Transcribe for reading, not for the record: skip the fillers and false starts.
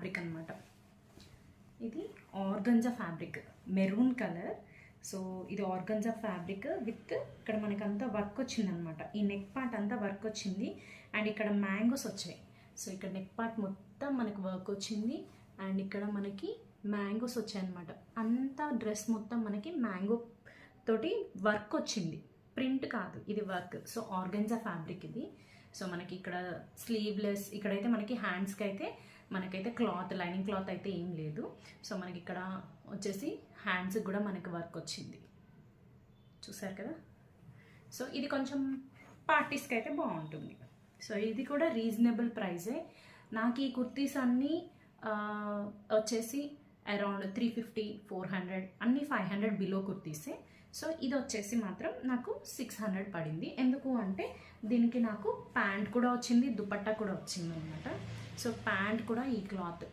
Fabric అనమాట. ఇది organza fabric, maroon colour. So ఇది ఆర్గంజా ఫ్యాబ్రిక్ విత్ ఇక్కడ మనకంతా వర్క్ వచ్చిందనమాట. ఈ నెక్ పార్ట్ అంతా వర్క్ వచ్చింది అండ్ ఇక్కడ మ్యాంగోస్ వచ్చాయి. సో ఇక్కడ నెక్ పార్ట్ మొత్తం మనకు వర్క్ వచ్చింది అండ్ ఇక్కడ మనకి మ్యాంగోస్ వచ్చాయి అనమాట. అంతా డ్రెస్ మొత్తం మనకి మ్యాంగో తోటి వర్క్ వచ్చింది, ప్రింట్ కాదు, ఇది వర్క్. సో ఆర్గంజా ఫ్యాబ్రిక్ ఇది. సో మనకి ఇక్కడ స్లీవ్లెస్, ఇక్కడైతే మనకి హ్యాండ్స్కి అయితే మనకైతే క్లాత్, లైనింగ్ క్లాత్ అయితే ఏం లేదు. సో మనకి ఇక్కడ వచ్చేసి హ్యాండ్స్కి కూడా మనకి వర్క్ వచ్చింది, చూసారు కదా. సో ఇది కొంచెం పార్టీస్కి అయితే బాగుంటుంది. సో ఇది కూడా రీజనబుల్ ప్రైజే. నాకు ఈ కుర్తీస్ అన్నీ వచ్చేసి అరౌండ్ 350, 400, అన్నీ 500 బిలో కుర్తీసే. సో ఇది వచ్చేసి మాత్రం నాకు 600 పడింది. ఎందుకు అంటే దీనికి నాకు ప్యాంట్ కూడా వచ్చింది, దుపట్టా కూడా వచ్చింది అనమాట. సో ప్యాంట్ కూడా ఈ క్లాత్